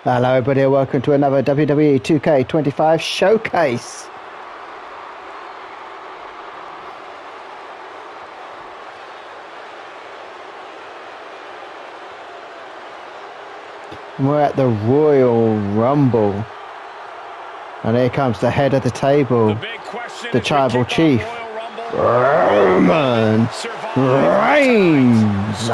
Hello everybody and welcome to another WWE 2K25 showcase. We're at the Royal Rumble. And here comes the head of the table, the Tribal Chief, Roman Reigns.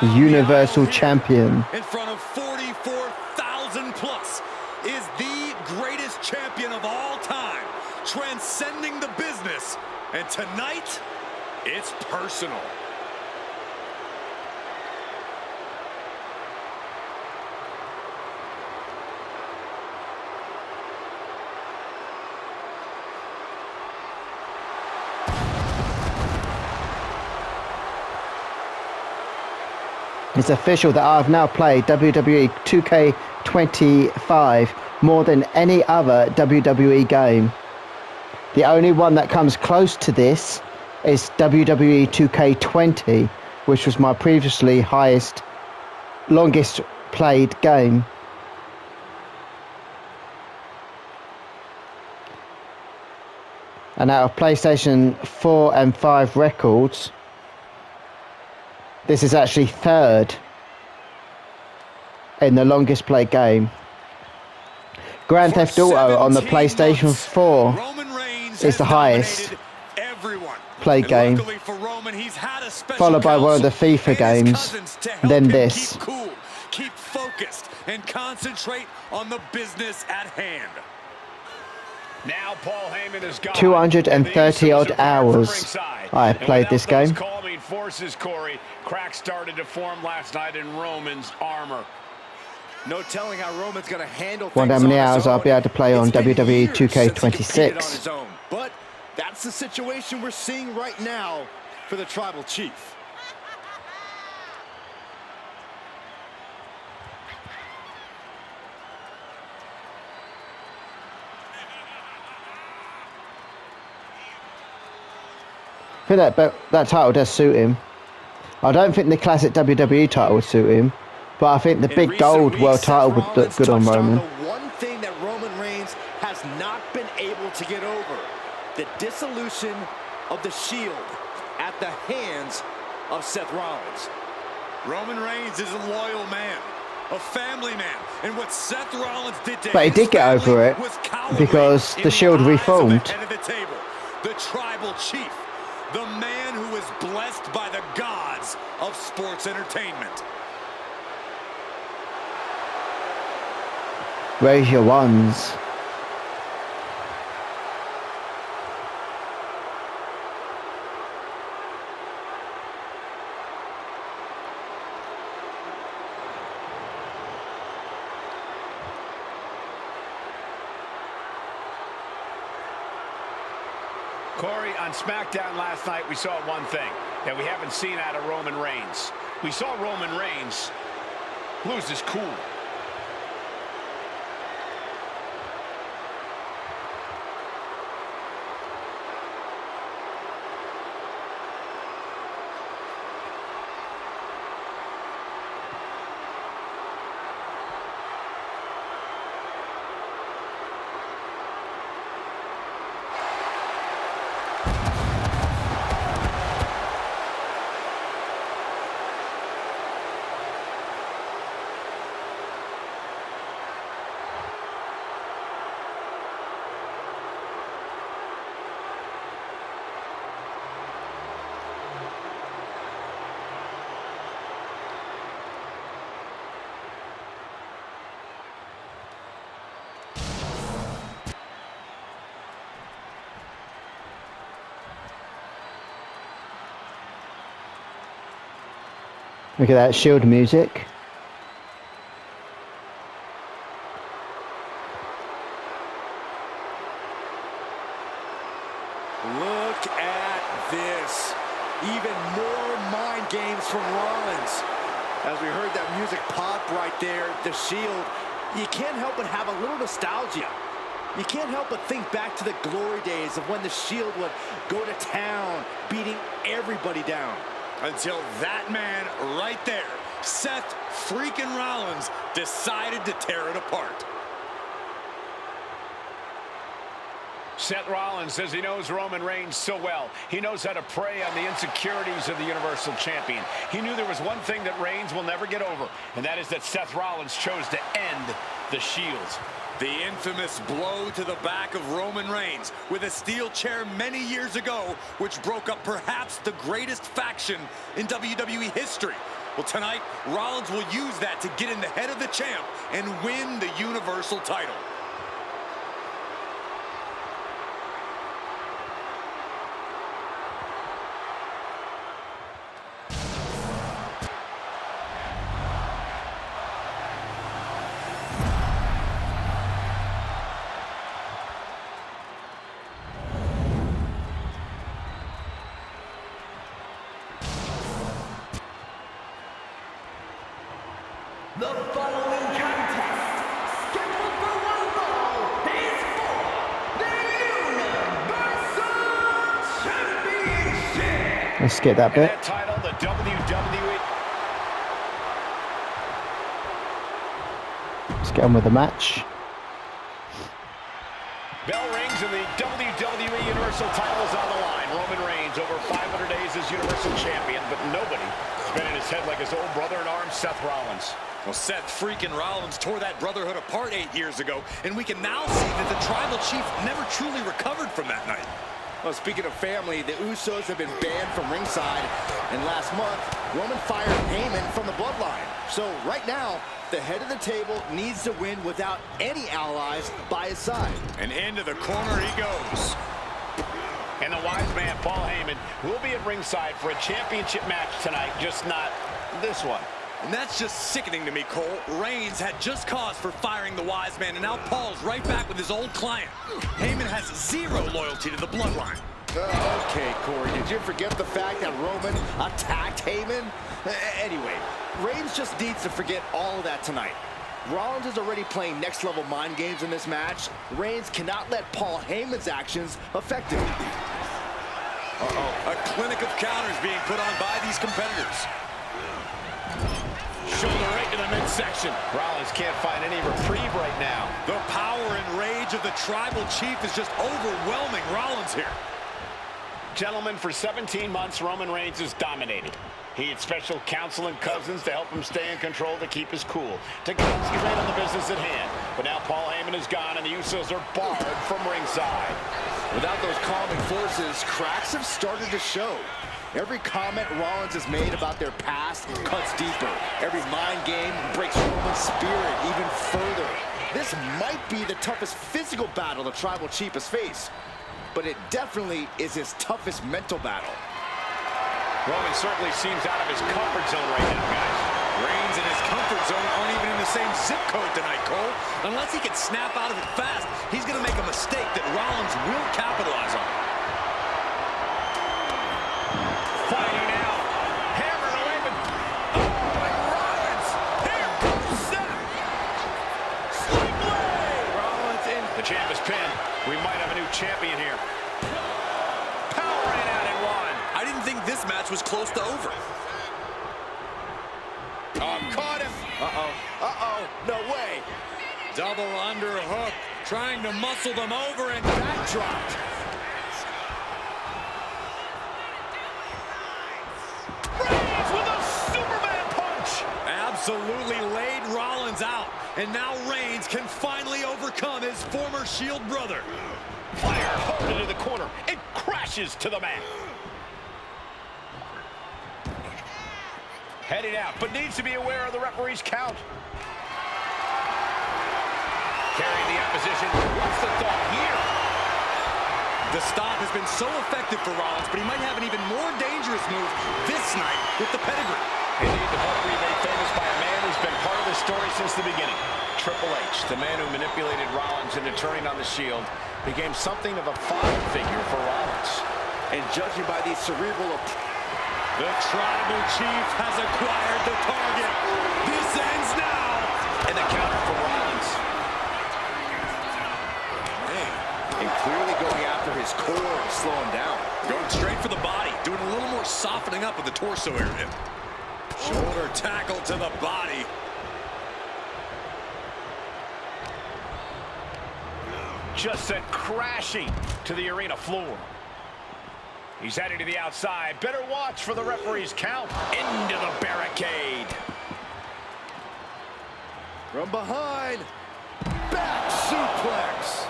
The Universal Champion. In front of 44,000 plus is the greatest champion of all time, transcending the business. And tonight, it's personal. It's official that I've now played WWE 2K25 more than any other WWE game. The only one that comes close to this is WWE 2K20, which was my previously longest played game. And out of PlayStation 4 and 5 records, this is actually third in the longest played game. Grand Theft Auto on the PlayStation 4 is the highest played game, followed by one of the FIFA games, and then this. Keep cool, keep focused, and concentrate on the business at hand. Now Paul Heyman is gone. 230 odd hours I have played this game. Forces, Corey. Cracks started to form last night in Roman's armor. No telling how Roman's going to handle things. Wonder how many hours I'll be able to play on WWE 2K26. But that's the situation we're seeing right now for the Tribal Chief. I think that title does suit him. I don't think the classic WWE title would suit him, but I think the big gold world title would look good on Roman. The one thing that Roman Reigns has not been able to get over, the dissolution of the Shield at the hands of Seth Rollins. Roman Reigns is a loyal man, a family man, and what Seth Rollins did to But he did get over it because the Shield reformed. The Tribal Chief. The man who is blessed by the gods of sports entertainment. Raise your ones. Corey, on SmackDown last night, we saw one thing that we haven't seen out of Roman Reigns. We saw Roman Reigns lose his cool. Look at that Shield music. Look at this. Even more mind games from Rollins. As we heard that music pop right there, the Shield, you can't help but have a little nostalgia. You can't help but think back to the glory days of when the Shield would go to town, beating everybody down. Until that man right there Seth freaking Rollins decided to tear it apart. Seth Rollins says he knows Roman Reigns so well. He knows how to prey on the insecurities of the Universal Champion. He knew there was one thing that Reigns will never get over, and that is that Seth Rollins chose to end the Shield. The infamous blow to the back of Roman Reigns with a steel chair many years ago, which broke up perhaps the greatest faction in WWE history. Well, tonight, Rollins will use that to get in the head of the champ and win the Universal title. The following contest, scheduled for one fall, is for the Universal Championship. Let's skip that bit. And that title, the WWE. Let's get on with the match. Bell rings and the WWE Universal title is on the line. Roman Reigns over 500 days as Universal Champion, but nobody spinning his head like his old brother-in-arms, Seth Rollins. Well, Seth freaking Rollins tore that brotherhood apart 8 years ago, and we can now see that the Tribal Chief never truly recovered from that night. Well, speaking of family, the Usos have been banned from ringside, and last month, Roman fired Heyman from the bloodline. So right now, the head of the table needs to win without any allies by his side. And into the corner he goes. And the wise man, Paul Heyman, will be at ringside for a championship match tonight, just not this one. And that's just sickening to me, Cole. Reigns had just cause for firing the wise man, and now Paul's right back with his old client. Heyman has zero loyalty to the bloodline. Okay, Corey, did you forget the fact that Roman attacked Heyman? Anyway, Reigns just needs to forget all of that tonight. Rollins is already playing next-level mind games in this match. Reigns cannot let Paul Heyman's actions affect him. A clinic of counters being put on by these competitors. Shoulder right to the midsection. Rollins can't find any reprieve right now. The power and rage of the Tribal Chief is just overwhelming Rollins here. Gentlemen, for 17 months, Roman Reigns has dominated. He had special counsel and cousins to help him stay in control, to keep his cool, to concentrate on the business at hand. But now Paul Heyman is gone, and the Usos are barred from ringside. Without those calming forces, cracks have started to show. Every comment Rollins has made about their past cuts deeper. Every mind game breaks Roman's spirit even further. This might be the toughest physical battle the Tribal Chief has faced, but it definitely is his toughest mental battle. Roman certainly seems out of his comfort zone right now, guys. Reigns and his comfort zone aren't even in the same zip code tonight, Cole. Unless he can snap out of it fast, he's going to make a mistake that Rollins will capitalize on. Fighting out. Hammered away, but... Oh, and Rollins! Here comes Seth! Sling blade! Rollins in. The champ is pinned. We might have a new champion here. Power in out in one. I didn't think this match was close to over. Caught him. No way. Double underhook, trying to muscle them over and backdropped. Reigns with a Superman punch. Absolutely laid Rollins out. And now Reigns can finally overcome his former Shield brother. Fire hard into the corner. It crashes to the mat. Heading out, but needs to be aware of the referee's count. Carrying the opposition. What's the thought here? The stop has been so effective for Rollins, but he might have an even more dangerous move this night with the pedigree. Indeed, the pedigree made famous by a man who's been part of the story since the beginning. Triple H, the man who manipulated Rollins into turning on the Shield, became something of a father figure for Rollins. And judging by these cerebral... The Tribal Chief has acquired the target. This ends now. And the counter for Rollins. And clearly going after his core to slow him down. Going straight for the body, doing a little more softening up of the torso area. Shoulder tackle to the body. Just sent crashing to the arena floor. He's heading to the outside. Better watch for the referee's count. Into the barricade. From behind. Back suplex.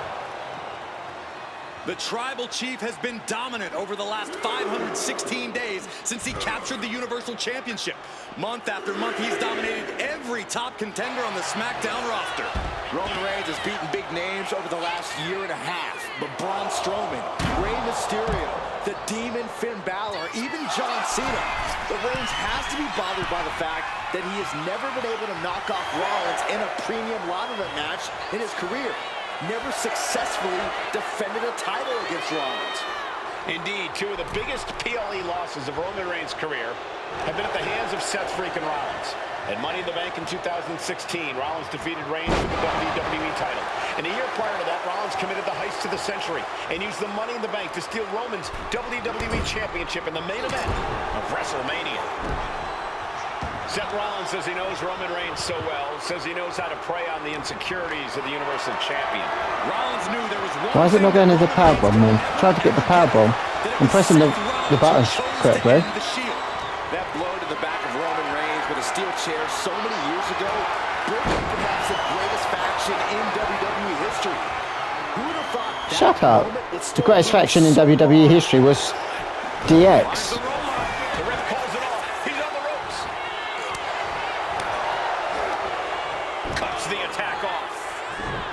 The Tribal Chief has been dominant over the last 516 days since he captured the Universal Championship. Month after month, he's dominated every top contender on the SmackDown roster. Roman Reigns has beaten big names over the last year and a half. But Braun Strowman, Rey Mysterio, the Demon Finn Balor, even John Cena. But Reigns has to be bothered by the fact that he has never been able to knock off Rollins in a premium ladder match in his career. Never successfully defended a title against Rollins. Indeed, two of the biggest PLE losses of Roman Reigns' career have been at the hands of Seth freaking Rollins. At Money in the Bank in 2016, Rollins defeated Reigns for the WWE title. And a year prior to that, Rollins committed the heist to the century and used the Money in the Bank to steal Roman's WWE Championship in the main event of WrestleMania. Seth Rollins says he knows Roman Reigns so well, says he knows how to prey on the insecurities of the Universal Champion. Rollins knew there was one. Why is it not going to the powerbomb then? Tried to get the powerbomb. I'm pressing the buttons correctly. That blow to the back of Roman Reigns with a steel chair so many years ago broke up perhaps the greatest faction in WWE history. Who would have thought that Shut up. moment would The still greatest be faction in so WWE long? history was DX. The ref calls it off. He's on the ropes. Cuts the attack off.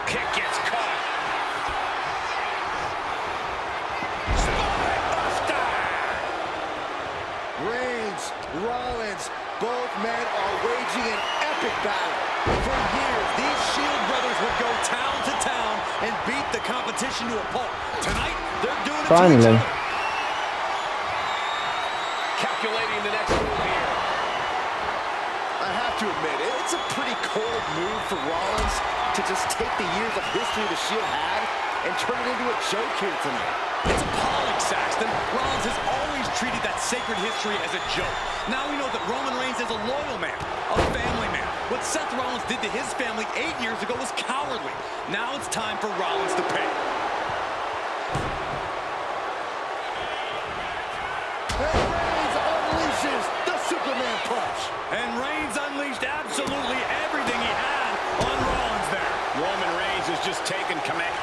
Kick gets caught. Spinebuster. Reigns, Rollins, both men are waging an epic battle. For years, these Shield brothers would go town to town and beat the competition to a pulp. Tonight, they're doing it to Finally. each other. Calculating the next move here. I have to admit, it's a pretty cold move for Rollins to just take the years of history the Shield had and turn it into a joke here tonight. It's appalling, Saxton. Rollins has always treated that sacred history as a joke. Now we know that Roman Reigns is a loyal man, a family man. What Seth Rollins did to his family 8 years ago was cowardly. Now it's time for Rollins to pay. And Reigns unleashes the Superman punch. And Reigns unleashed absolutely everything he had on Rollins there. Roman Reigns is just taking command.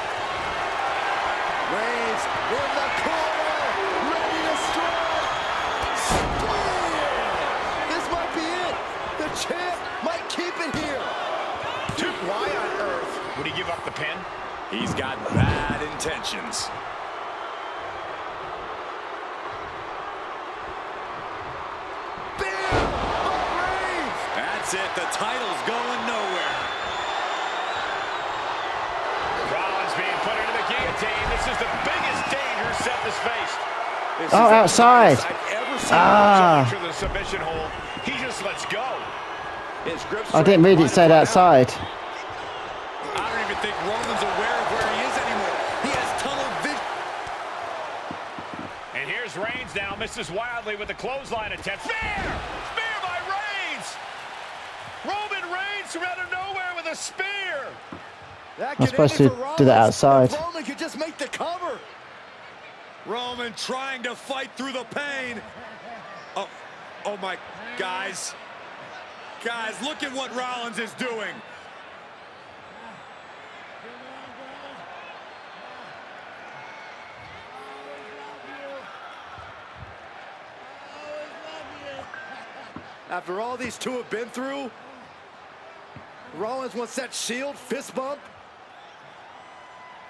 Reigns in the corner, ready to strike. Spear! This might be it. The champ might keep it here. Dude, why on earth would he give up the pin? He's got bad intentions. Bam! By Reigns! That's it. The title's going nowhere. Rollins being put into the guillotine. This is the biggest danger Seth has faced. This Oh, is the outside. best I've ever seen. Ah. After the submission hold, he just lets go. His grip I didn't read it said outside. I don't even think Roman's aware of where he is anymore. He has tunnel vision. And here's Reigns now, misses wildly with the clothesline attempt. Spear! Spear by Reigns! Roman Reigns from out of nowhere with a spear! That I'm could supposed end it to for do that Rollins. outside. If Roman could just make the cover. Roman trying to fight through the pain. Oh my, guys. Guys, look at what Rollins is doing. After all these two have been through, Rollins wants that Shield fist bump.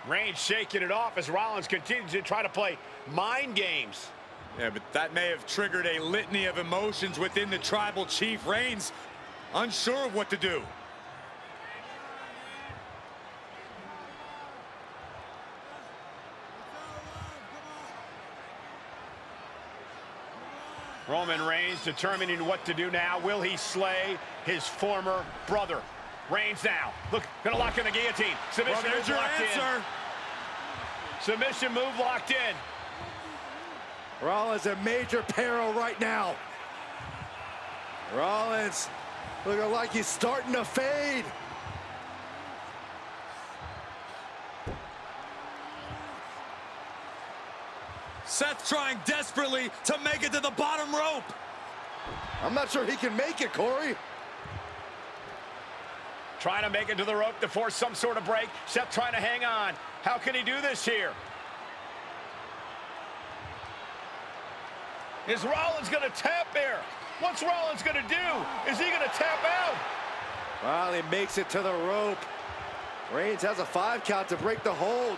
Reigns shaking it off as Rollins continues to try to play mind games. Yeah, but that may have triggered a litany of emotions within the Tribal Chief. Reigns unsure of what to do. Roman Reigns determining what to do now. Will he slay his former brother? Reigns now. Look, gonna lock in the guillotine. Submission Well, there's move your locked answer. in. Submission move locked in. Rollins in major peril right now. Rollins looking like he's starting to fade. Seth trying desperately to make it to the bottom rope. I'm not sure he can make it, Corey. Trying to make it to the rope to force some sort of break. Seth trying to hang on. How can he do this here? Is Rollins going to tap there? What's Rollins going to do? Is he going to tap out? Finally makes it to the rope. Reigns has a 5 count to break the hold.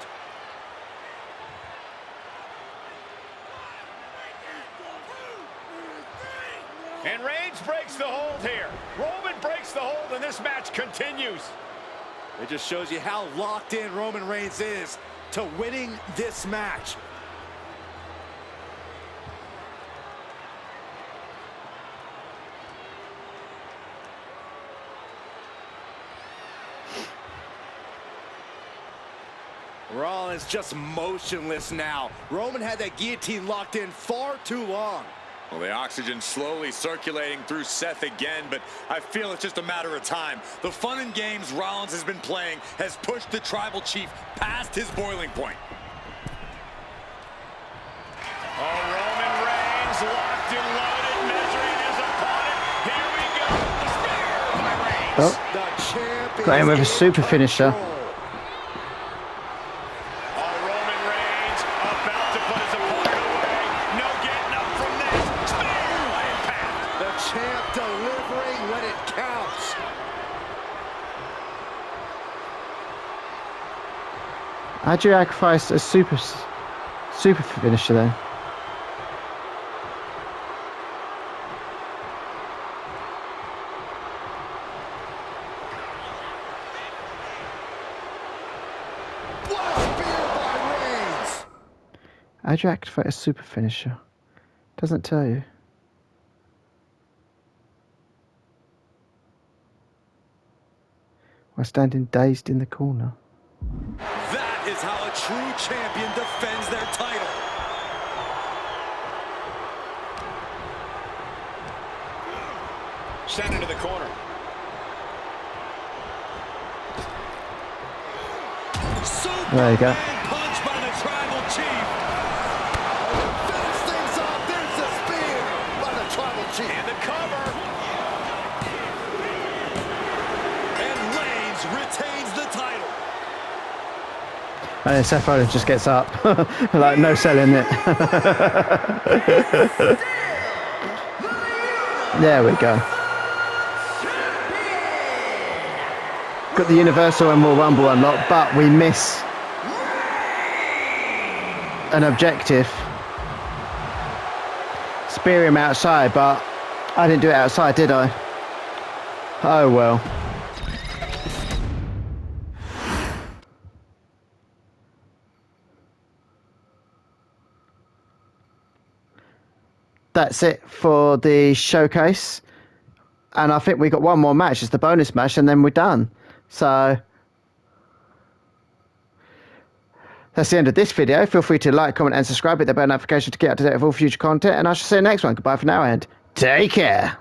And Reigns breaks the hold here. Roman breaks the hold, and this match continues. It just shows you how locked in Roman Reigns is to winning this match. Rollins just motionless now. Roman had that guillotine locked in far too long. Well, the oxygen slowly circulating through Seth again, but I feel it's just a matter of time. The fun and games Rollins has been playing has pushed the Tribal Chief past his boiling point. Oh, Roman Reigns locked and loaded, measuring his opponent. Here we go. The spear by Reigns. Oh, The champ got him with a is super in finisher. control. Champ delivering when it counts. How'd you sacrifice a super finisher then? What a spear by Reigns. How'd you activate a super finisher? Doesn't tell you. While standing dazed in the corner. That is how a true champion defends their title. Sent into the corner. There you go. Punch by the Tribal Chief. Finish things off. There's the spear by the Tribal Chief. And the cover. And Reigns retains the title. And then Seth Rollins just gets up. Like, no selling it. There we go. Got the Universal and Royal Rumble unlocked, but we miss an objective. Spear him outside, but I didn't do it outside, did I? Oh well. That's it for the showcase. And I think we got one more match. It's the bonus match, and then we're done. So that's the end of this video. Feel free to like, comment, and subscribe. Hit the bell notification to get up to date with all future content. And I shall see you next one. Goodbye for now, and take care.